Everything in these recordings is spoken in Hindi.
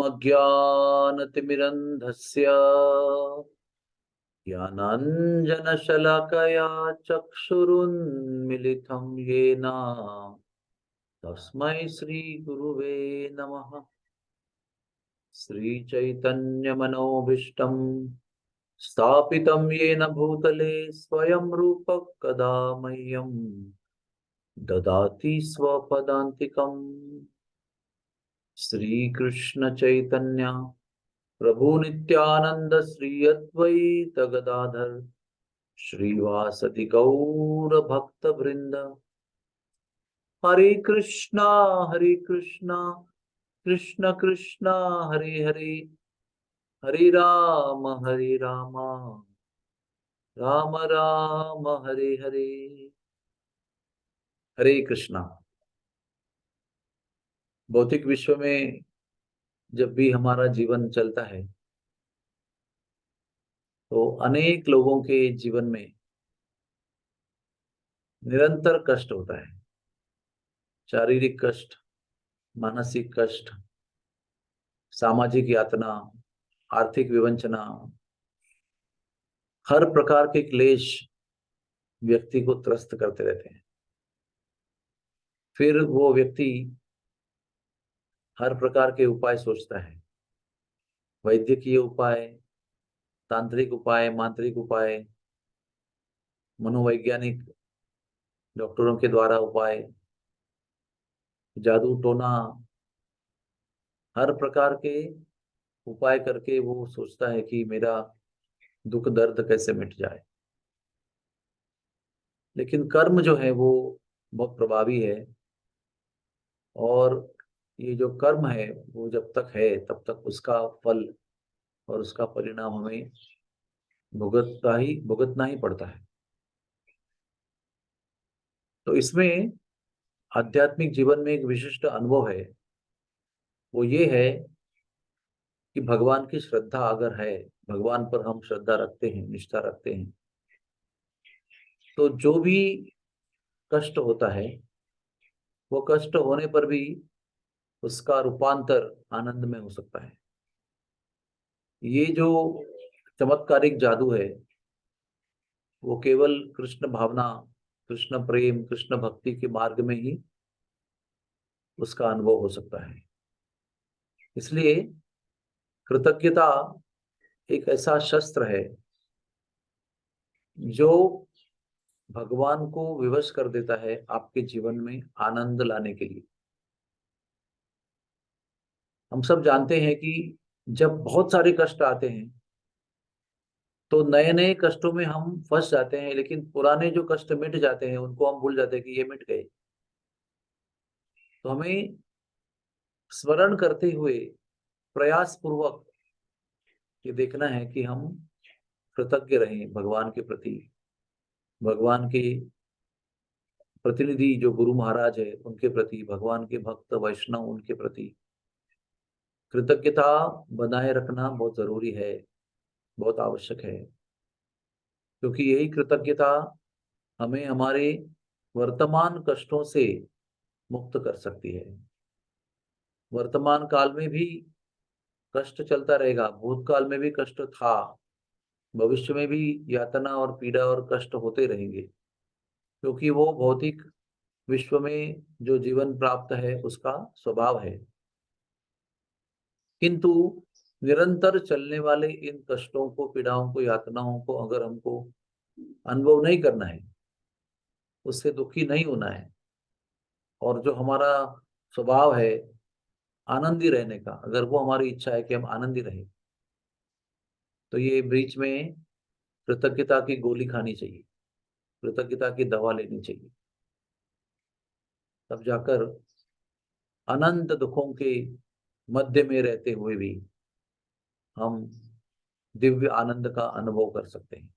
अज्ञानतिमिरन्धस्य ज्ञानाञ्जनशलाकया चक्षुरुन्मिलितं येन तस्मै श्रीगुरुवे नमः। श्रीचैतन्यमनोभीष्टं स्थापितं येन भूतले स्वयं रूपः कदा मह्यं ददाति स्वपदान्तिकम्। श्रीकृष्ण चैतन्य प्रभु नित्यानंद श्री अद्वैत गदाधर श्रीवासदि गौर भक्त वृंद। हरे कृष्णा कृष्ण कृष्णा हरे हरे, हरे राम राम राम हरे हरे। हरे कृष्णा। भौतिक विश्व में जब भी हमारा जीवन चलता है तो अनेक लोगों के जीवन में निरंतर कष्ट होता है। शारीरिक कष्ट, मानसिक कष्ट, सामाजिक यातना, आर्थिक विवंचना, हर प्रकार के क्लेश व्यक्ति को त्रस्त करते रहते हैं। फिर वो व्यक्ति हर प्रकार के उपाय सोचता है, वैद्यकीय उपाय, तांत्रिक उपाय, मांत्रिक उपाय, मनोवैज्ञानिक डॉक्टरों के द्वारा उपाय, जादू टोना, हर प्रकार के उपाय करके वो सोचता है कि मेरा दुख दर्द कैसे मिट जाए। लेकिन कर्म जो है वो बहुत प्रभावी है, और ये जो कर्म है वो जब तक है तब तक उसका फल और उसका परिणाम हमें भुगतना ही पड़ता है। तो इसमें आध्यात्मिक जीवन में एक विशिष्ट अनुभव है, वो ये है कि भगवान की श्रद्धा अगर है, भगवान पर हम श्रद्धा रखते हैं, निष्ठा रखते हैं, तो जो भी कष्ट होता है वो कष्ट होने पर भी उसका रूपांतर आनंद में हो सकता है। ये जो चमत्कारिक जादू है वो केवल कृष्ण भावना, कृष्ण प्रेम, कृष्ण भक्ति के मार्ग में ही उसका अनुभव हो सकता है। इसलिए कृतज्ञता एक ऐसा शस्त्र है जो भगवान को विवश कर देता है आपके जीवन में आनंद लाने के लिए। हम सब जानते हैं कि जब बहुत सारे कष्ट आते हैं तो नए नए कष्टों में हम फंस जाते हैं, लेकिन पुराने जो कष्ट मिट जाते हैं उनको हम भूल जाते हैं कि ये मिट गए। तो हमें स्मरण करते हुए प्रयास पूर्वक ये देखना है कि हम कृतज्ञ रहें भगवान के प्रति, भगवान के प्रतिनिधि जो गुरु महाराज है उनके प्रति, भगवान के भक्त वैष्णव उनके प्रति कृतज्ञता बनाए रखना बहुत जरूरी है, बहुत आवश्यक है। क्योंकि यही कृतज्ञता हमें हमारे वर्तमान कष्टों से मुक्त कर सकती है। वर्तमान काल में भी कष्ट चलता रहेगा, भूतकाल में भी कष्ट था, भविष्य में भी यातना और पीड़ा और कष्ट होते रहेंगे, क्योंकि वो भौतिक विश्व में जो जीवन प्राप्त है उसका स्वभाव है। किंतु निरंतर चलने वाले इन कष्टों को, पीड़ाओं को, यातनाओं को अगर हमको अनुभव नहीं करना है, उससे दुखी नहीं होना है, और जो हमारा स्वभाव है आनंदी रहने का, अगर वो हमारी इच्छा है कि हम आनंदी रहें, तो ये बीच में कृतज्ञता की गोली खानी चाहिए, कृतज्ञता की दवा लेनी चाहिए। तब जाकर अनंत दुखों के मध्य में रहते हुए भी हम दिव्य आनंद का अनुभव कर सकते हैं,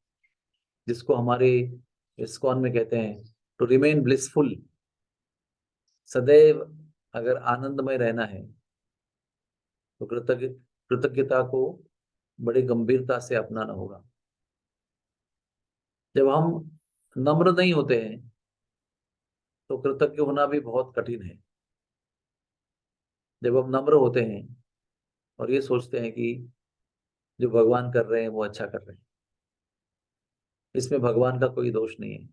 जिसको हमारे इस्कॉन में कहते हैं टू रिमेन ब्लिसफुल। सदैव अगर आनंदमय रहना है तो कृतज्ञता को बड़ी गंभीरता से अपनाना होगा। जब हम नम्र नहीं होते हैं तो कृतज्ञ होना भी बहुत कठिन है। जब हम नम्र होते हैं और ये सोचते हैं कि जो भगवान कर रहे हैं वो अच्छा कर रहे हैं, इसमें भगवान का कोई दोष नहीं है,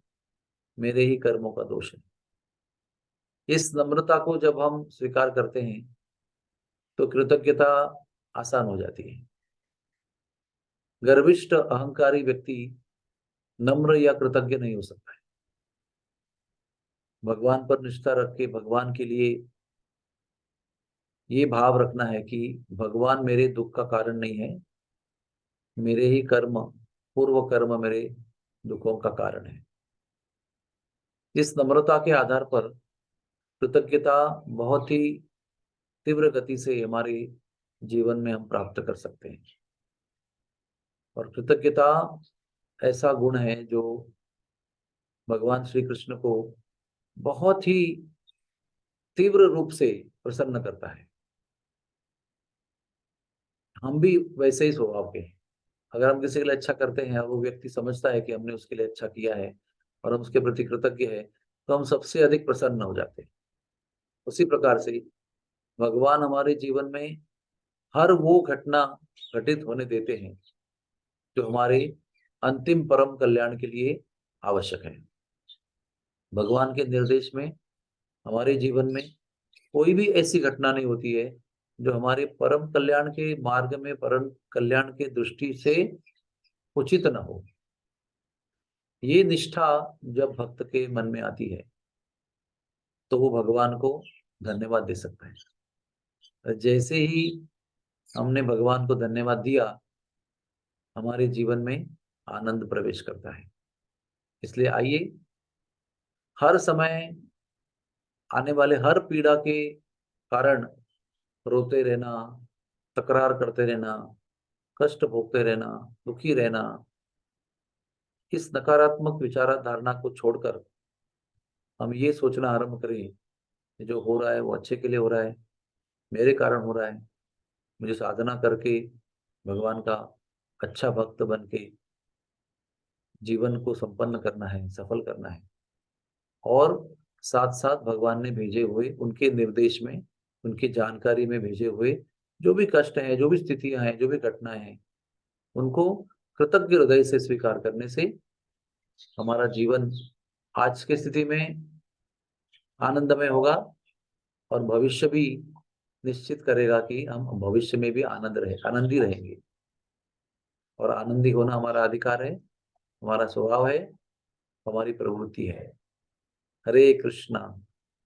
मेरे ही कर्मों का दोष है। इस नम्रता को जब हम स्वीकार करते हैं तो कृतज्ञता आसान हो जाती है। गर्विष्ठ अहंकारी व्यक्ति नम्र या कृतज्ञ नहीं हो सकता है। भगवान पर निष्ठा रख के भगवान के लिए ये भाव रखना है कि भगवान मेरे दुख का कारण नहीं है, मेरे ही कर्म, पूर्व कर्म मेरे दुखों का कारण है। इस नम्रता के आधार पर कृतज्ञता बहुत ही तीव्र गति से हमारे जीवन में हम प्राप्त कर सकते हैं। और कृतज्ञता ऐसा गुण है जो भगवान श्री कृष्ण को बहुत ही तीव्र रूप से प्रसन्न करता है। हम भी वैसे ही स्वभाव के हैं। अगर हम किसी के लिए अच्छा करते हैं और वो व्यक्ति समझता है कि हमने उसके लिए अच्छा किया है और हम उसके प्रति कृतज्ञ है, तो हम सबसे अधिक प्रसन्न हो जाते हैं। उसी प्रकार से भगवान हमारे जीवन में हर वो घटना घटित होने देते हैं जो हमारे अंतिम परम कल्याण के लिए आवश्यक है। भगवान के निर्देश में हमारे जीवन में कोई भी ऐसी घटना नहीं होती है जो हमारे परम कल्याण के मार्ग में, परम कल्याण के दृष्टि से उचित न हो। ये निष्ठा जब भक्त के मन में आती है तो वो भगवान को धन्यवाद दे सकता है। जैसे ही हमने भगवान को धन्यवाद दिया, हमारे जीवन में आनंद प्रवेश करता है। इसलिए आइए हर समय आने वाले हर पीड़ा के कारण रोते रहना, तकरार करते रहना, कष्ट भोगते रहना, दुखी रहना, इस नकारात्मक विचारधारणा को छोड़कर हम ये सोचना आरंभ करें कि जो हो रहा है वो अच्छे के लिए हो रहा है, मेरे कारण हो रहा है। मुझे साधना करके भगवान का अच्छा भक्त बन के जीवन को संपन्न करना है, सफल करना है। और साथ साथ भगवान ने भेजे हुए उनके निर्देश में, उनकी जानकारी में भेजे हुए जो भी कष्ट हैं, जो भी स्थितियां हैं, जो भी घटनाएं हैं, उनको कृतज्ञ हृदय से स्वीकार करने से हमारा जीवन आज की स्थिति में आनंदमय होगा और भविष्य भी निश्चित करेगा कि हम भविष्य में भी आनंदी रहेंगे। और आनंदी होना हमारा अधिकार है, हमारा स्वभाव है, हमारी प्रवृत्ति है। हरे कृष्णा,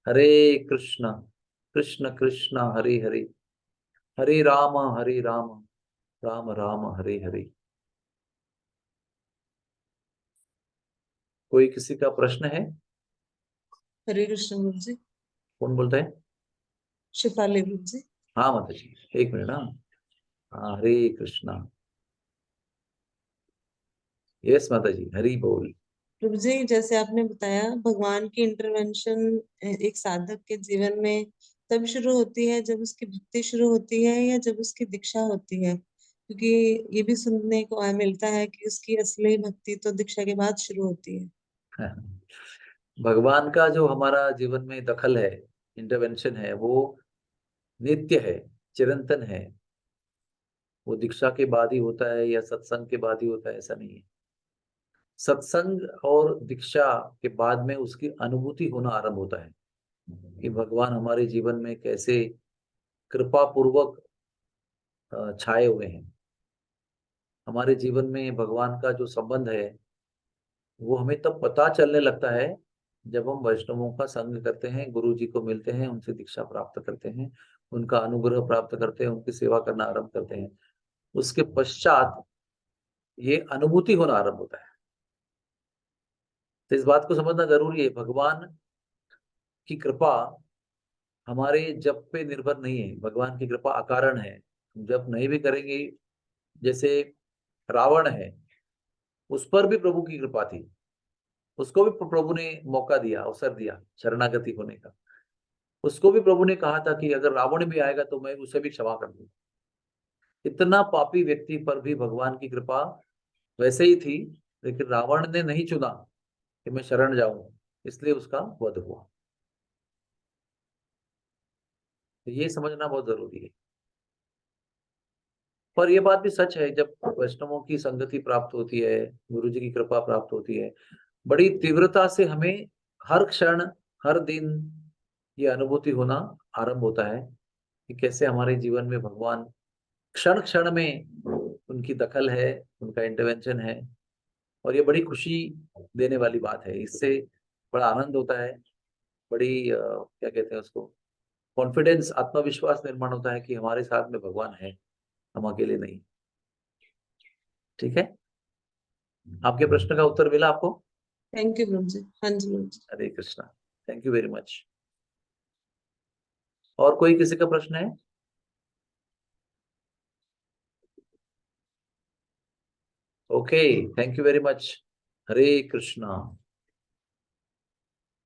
हरे कृष्णा, कृष्ण कृष्ण हरे हरे, हरे राम, राम राम हरे हरे। कोई किसी का प्रश्न है? हरे कृष्ण गुरु जी। कौन बोलता है? शिफाली गुरु जी। हाँ माता जी, एक मिनट। हाँ, हरे कृष्णा। यस माता जी, हरि बोल। प्रभु जी, जैसे आपने बताया भगवान की इंटरवेंशन एक साधक के जीवन में तब शुरू होती है जब उसकी भक्ति शुरू होती है या जब उसकी दीक्षा होती है, क्योंकि ये भी सुनने को मिलता है कि उसकी असली भक्ति तो दीक्षा के बाद शुरू होती है। भगवान का जो हमारा जीवन में दखल है, इंटरवेंशन है, वो नित्य है, चिरंतन है। वो दीक्षा के बाद ही होता है या सत्संग के बाद ही होता है, ऐसा नहीं है। सत्संग और दीक्षा के बाद में उसकी अनुभूति होना आरंभ होता है कि भगवान हमारे जीवन में कैसे कृपा पूर्वक छाए हुए हैं। हमारे जीवन में भगवान का जो संबंध है वो हमें तब पता चलने लगता है जब हम वैष्णवों का संग करते हैं, गुरु जी को मिलते हैं, उनसे दीक्षा प्राप्त करते हैं, उनका अनुग्रह प्राप्त करते हैं, उनकी सेवा करना आरंभ करते हैं। उसके पश्चात ये अनुभूति होना आरंभ होता है। तो इस बात को समझना जरूरी है, भगवान की कृपा हमारे जप पे निर्भर नहीं है। भगवान की कृपा अकारण है, जप नहीं भी करेंगे। जैसे रावण है, उस पर भी प्रभु की कृपा थी, उसको भी प्रभु ने मौका दिया, अवसर दिया शरणागति होने का। उसको भी प्रभु ने कहा था कि अगर रावण भी आएगा तो मैं उसे भी क्षमा कर दूंगा। इतना पापी व्यक्ति पर भी भगवान की कृपा वैसे ही थी, लेकिन रावण ने नहीं चुना कि मैं शरण जाऊं, इसलिए उसका वध हुआ। तो ये समझना बहुत जरूरी है। पर ये बात भी सच है, जब वैष्णवों की संगति प्राप्त होती है, गुरु जी की कृपा प्राप्त होती है, बड़ी तीव्रता से हमें हर क्षण, हर दिन ये अनुभूति होना आरंभ होता है कि कैसे हमारे जीवन में भगवान क्षण क्षण में उनकी दखल है, उनका इंटरवेंशन है। और ये बड़ी खुशी देने वाली बात है। इससे बड़ा आनंद होता है, बड़ी क्या कहते हैं उसको, कॉन्फिडेंस, आत्मविश्वास निर्माण होता है कि हमारे साथ में भगवान है, हम अकेले नहीं। ठीक है, आपके प्रश्न का उत्तर मिला आपको? थैंक यू प्रभु जी। हाँ जी प्रभु जी। Hare Krishna, thank you very much. और कोई किसी का प्रश्न है? Okay, thank you very much. Hare Krishna.